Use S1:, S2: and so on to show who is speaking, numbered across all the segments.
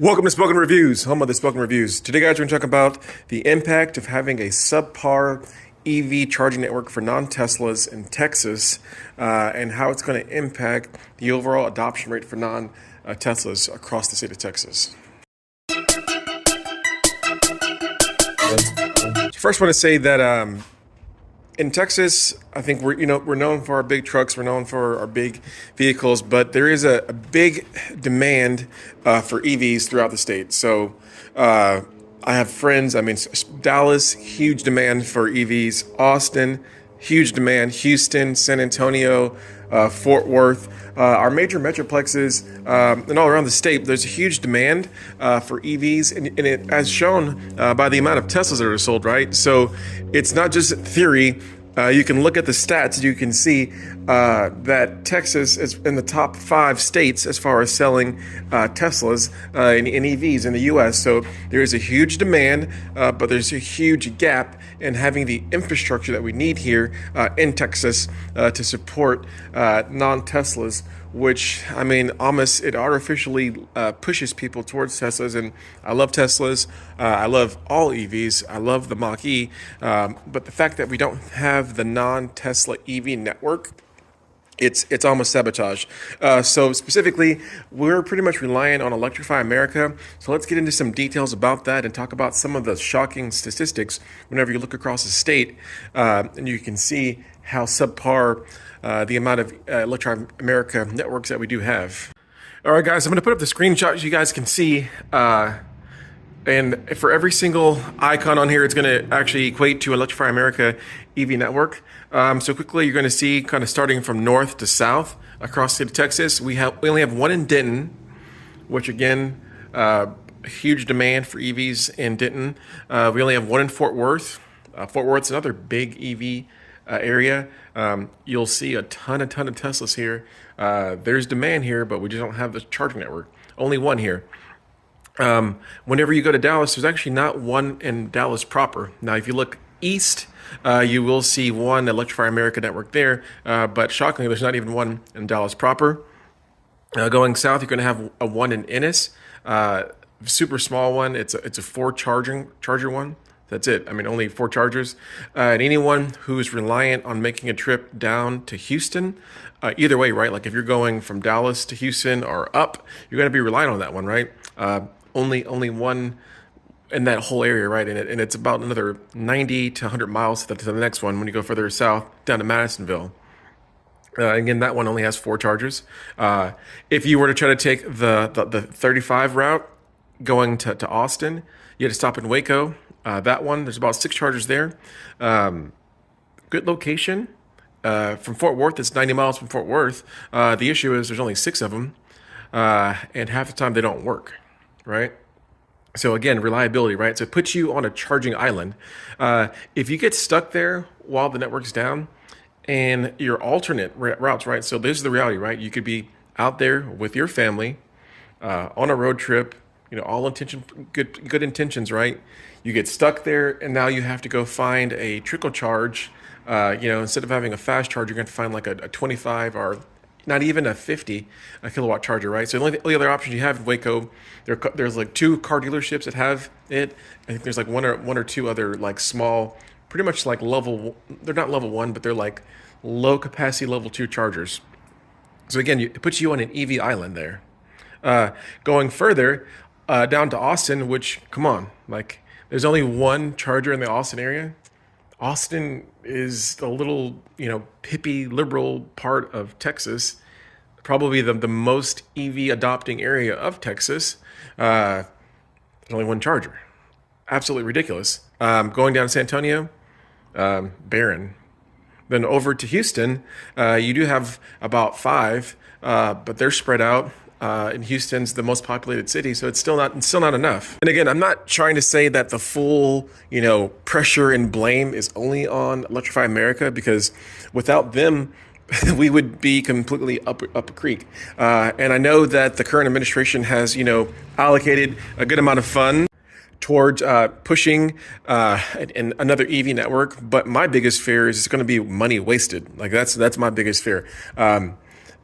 S1: Welcome to Spoken Reviews, home of the Spoken Reviews. Today, guys, we're going to talk about the impact of having a subpar EV charging network for non-Teslas in Texas and how it's going to impact the overall adoption rate for non-Teslas across the state of Texas. First, I want to say that in Texas, I think we're known for our big trucks, we're known for our big vehicles, but there is a big demand for EVs throughout the state. So I have friends. Dallas, huge demand for EVs. Austin, huge demand. Houston, San Antonio, Fort Worth, our major metroplexes, and all around the state. There's a huge demand for EVs, and it as shown by the amount of Teslas that are sold. Right, so it's not just theory. You can look at the stats. You can see that Texas is in the top 5 states as far as selling Teslas in EVs in the U.S. So there is a huge demand, but there's a huge gap in having the infrastructure that we need here in Texas to support non-Teslas, which, almost it artificially pushes people towards Teslas. And I love Teslas. I love all EVs. I love the Mach-E. But the fact that we don't have the non-Tesla EV network, it's almost sabotage. So specifically, we're pretty much relying on Electrify America. So let's get into some details about that and talk about some of the shocking statistics whenever you look across the state. And you can see how subpar the amount of Electrify America networks that we do have. All right, guys, I'm going to put up the screenshots you guys can see. And for every single icon on here, it's going to actually equate to Electrify America EV network. So quickly, you're going to see kind of starting from north to south across the state of Texas. We only have one in Denton, which again, huge demand for EVs in Denton. We only have one in Fort Worth. Fort Worth's another big EV area. You'll see a ton of Teslas here. There's demand here, but we just don't have the charging network. Only one here. Whenever you go to Dallas, there's actually not one in Dallas proper. Now, if you look east, you will see one Electrify America network there, but shockingly, there's not even one in Dallas proper. Going south, you're going to have a one in Ennis, super small one. It's a 4 charger one. That's it. Only 4 chargers. And anyone who's reliant on making a trip down to Houston, either way, right? Like if you're going from Dallas to Houston or up, you're going to be relying on that one, right? Only one in that whole area, right? And it's about another 90 to 100 miles to the next one when you go further south down to Madisonville. Again, that one only has 4 chargers. If you were to try to take the 35 route going to Austin, you had to stop in Waco. That one, there's about 6 chargers there. Good location. From Fort Worth, it's 90 miles from Fort Worth. The issue is there's only 6 of them, and half the time they don't work, right? So again, reliability, right? So it puts you on a charging island. If you get stuck there while the network's down and your alternate routes, right? So this is the reality, right? You could be out there with your family on a road trip, good intentions, right? You get stuck there, and now you have to go find a trickle charge. Instead of having a fast charge, you're going to find like a 25 or not even a 50 kilowatt charger, right? So the only other option you have in Waco, there's like 2 car dealerships that have it. I think there's like one or 2 other like small, pretty much like they're not level 1, but they're like low capacity level 2 chargers. So again, it puts you on an EV island there. Going further down to Austin, which, come on, like there's only one charger in the Austin area. Austin is a little, hippie liberal part of Texas, probably the most EV adopting area of Texas. There's only one charger. Absolutely ridiculous. Going down to San Antonio, barren. Then over to Houston, you do have about 5, but they're spread out. And Houston's the most populated city, so it's still not enough. And again, I'm not trying to say that the full, pressure and blame is only on Electrify America, because without them, we would be completely up a creek. And I know that the current administration has, allocated a good amount of funds towards pushing another EV network, but my biggest fear is it's going to be money wasted. Like that's my biggest fear.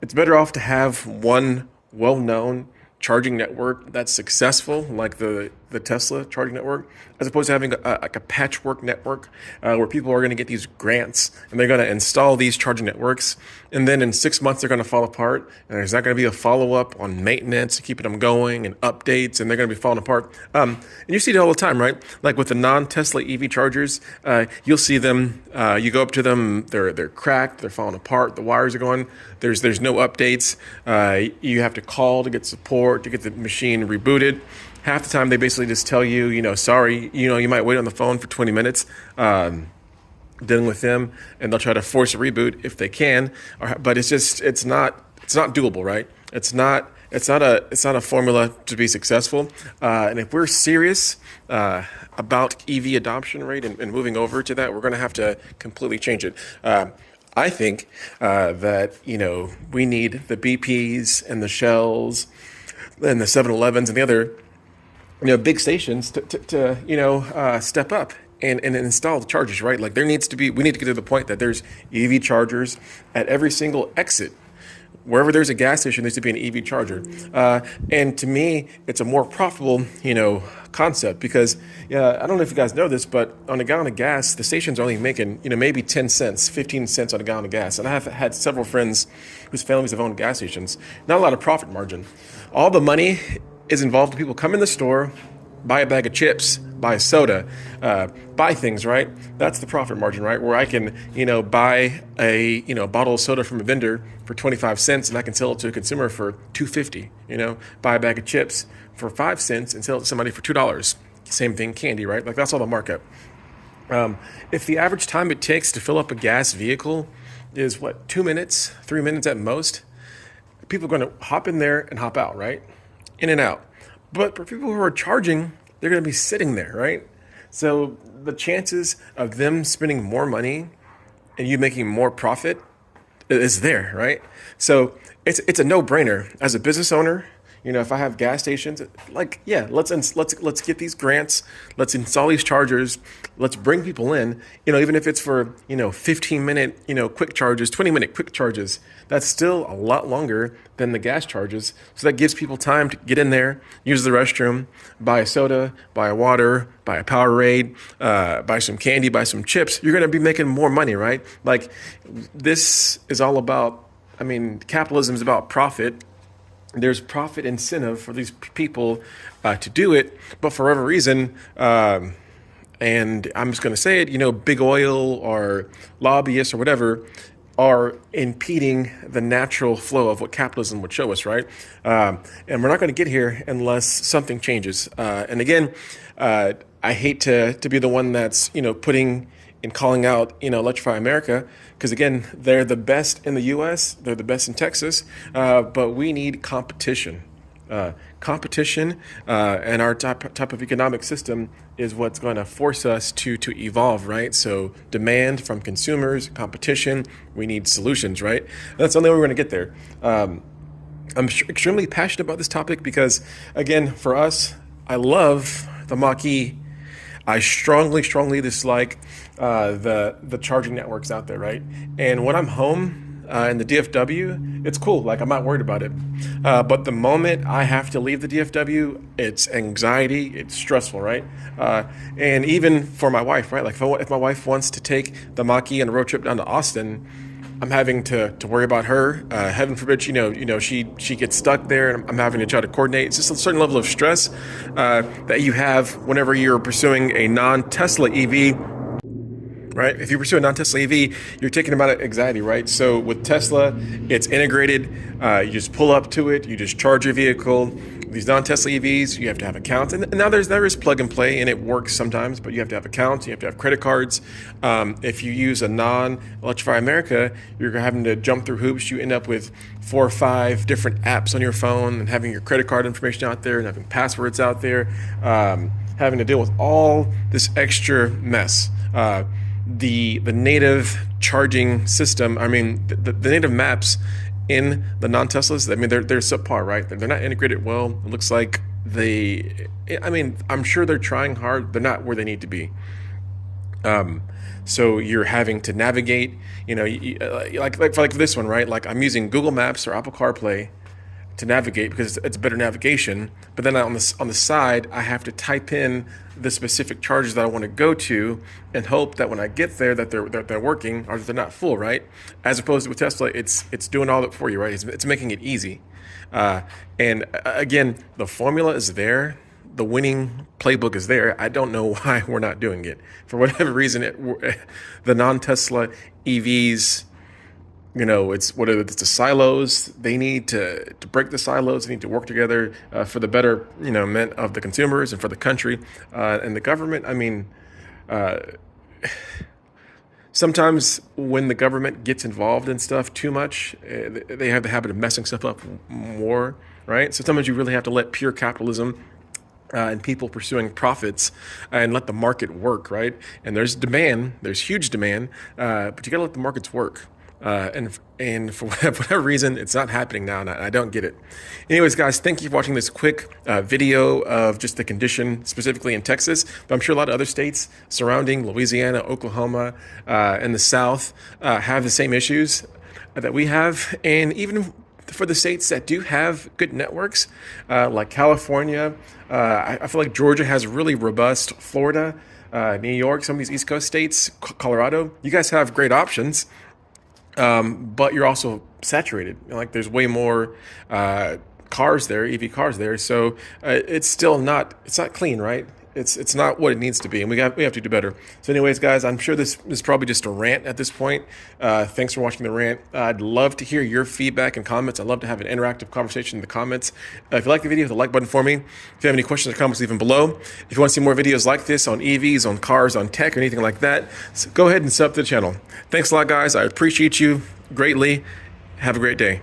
S1: It's better off to have one well-known charging network that's successful, like the Tesla charging network, as opposed to having like a patchwork network where people are going to get these grants and they're going to install these charging networks, and then in 6 months they're going to fall apart, and there's not going to be a follow up on maintenance, keeping them going, and updates, and they're going to be falling apart. And you see it all the time, right? Like with the non-Tesla EV chargers, you'll see them. You go up to them, they're cracked, they're falling apart, the wires are going. There's no updates. You have to call to get support to get the machine rebooted. Half the time they basically just tell you, sorry, you might wait on the phone for 20 minutes dealing with them, and they'll try to force a reboot if they can. But it's not doable, right? It's not a formula to be successful. And if we're serious about EV adoption rate and moving over to that, we're going to have to completely change it. I think that we need the BPs and the Shells and the 7-Elevens and the other big stations to step up and install the chargers, right? Like we need to get to the point that there's EV chargers at every single exit. Wherever there's a gas station, there needs to be an EV charger. And to me, it's a more profitable, concept because I don't know if you guys know this, but on a gallon of gas, the station's only making, maybe 10 cents, 15 cents on a gallon of gas. And I have had several friends whose families have owned gas stations. Not a lot of profit margin. All the money is involved when people come in the store, buy a bag of chips, buy a soda, buy things, right? That's the profit margin, right? Where I can, buy a, bottle of soda from a vendor for 25 cents and I can sell it to a consumer for $2.50, buy a bag of chips for 5 cents and sell it to somebody for $2. Same thing, candy, right? Like that's all the markup. If the average time it takes to fill up a gas vehicle is 2 minutes, 3 minutes at most, people are going to hop in there and hop out, right? In and out. But for people who are charging, they're going to be sitting there, right? So the chances of them spending more money and you making more profit is there, right? So it's a no-brainer. As a business owner, if I have gas stations, let's get these grants, let's install these chargers, let's bring people in, even if it's for 15-minute quick charges, 20-minute quick charges. That's still a lot longer than the gas charges. So that gives people time to get in there, use the restroom, buy a soda, buy a water, buy a Powerade, buy some candy, buy some chips. You're going to be making more money, right? Like this is all about, capitalism is about profit. There's profit incentive for these people to do it, but for whatever reason, and I'm just going to say it, big oil or lobbyists or whatever are impeding the natural flow of what capitalism would show us, right? And we're not going to get here unless something changes. And again, I hate to be the one that's putting and calling out Electrify America, because again, they're the best in the U.S., they're the best in Texas, but we need competition. Competition and our type of economic system is what's going to force us to evolve, right? So demand from consumers, competition, we need solutions, right? That's the only way we're going to get there. I'm extremely passionate about this topic because, again, for us, I love the Mach-E. I strongly dislike the charging networks out there, right? And when I'm home in the DFW, it's cool. Like I'm not worried about it. But the moment I have to leave the DFW, it's anxiety, it's stressful, right? And even for my wife, right? Like if my wife wants to take the Mach-E on a road trip down to Austin, I'm having to worry about her. Heaven forbid, she gets stuck there, and I'm having to try to coordinate. It's just a certain level of stress that you have whenever you're pursuing a non-Tesla EV. Right? If you pursue a non-Tesla EV, you're taking about anxiety, right? So with Tesla, it's integrated. You just pull up to it. You just charge your vehicle. These non-Tesla EVs, you have to have accounts. And now there is plug and play, and it works sometimes, but you have to have accounts. You have to have credit cards. If you use a non-Electrify America, you're having to jump through hoops. You end up with 4 or 5 different apps on your phone and having your credit card information out there and having passwords out there, having to deal with all this extra mess. The native charging system, the native maps in the non-Teslas, they're subpar, right? They're not integrated well. It looks like I'm sure they're trying hard. They're not where they need to be. So you're having to navigate, like for this one, right? Like I'm using Google Maps or Apple CarPlay to navigate because it's better navigation. But then on the side, I have to type in the specific charges that I want to go to and hope that when I get there that they're working or that they're not full, right? As opposed to with Tesla, it's doing all that for you, right? It's making it easy. And again, the formula is there. The winning playbook is there. I don't know why we're not doing it. For whatever reason, the non-Tesla EVs, it's whether it's the silos, they need to break the silos. They need to work together for the better, meant of the consumers and for the country and the government. I mean, sometimes when the government gets involved in stuff too much, they have the habit of messing stuff up more, right? So sometimes you really have to let pure capitalism and people pursuing profits and let the market work, right? And there's demand, there's huge demand, but you gotta let the markets work. And for whatever reason, it's not happening now, and I don't get it. Anyways, guys, thank you for watching this quick video of just the condition specifically in Texas. But I'm sure a lot of other states surrounding Louisiana, Oklahoma, and the South have the same issues that we have. And even for the states that do have good networks, like California, I feel like Georgia has really robust, Florida, New York, some of these East Coast states, Colorado, you guys have great options. But you're also saturated. Like there's way more cars there, EV cars there. So it's not clean, right? It's not what it needs to be, and we have to do better. So anyways, guys, I'm sure this is probably just a rant at this point. Thanks for watching the rant. I'd love to hear your feedback and comments. I'd love to have an interactive conversation in the comments. If you like the video, hit the like button for me. If you have any questions or comments, leave them below. If you want to see more videos like this on EVs, on cars, on tech, or anything like that, so go ahead and sub to the channel. Thanks a lot, guys. I appreciate you greatly. Have a great day.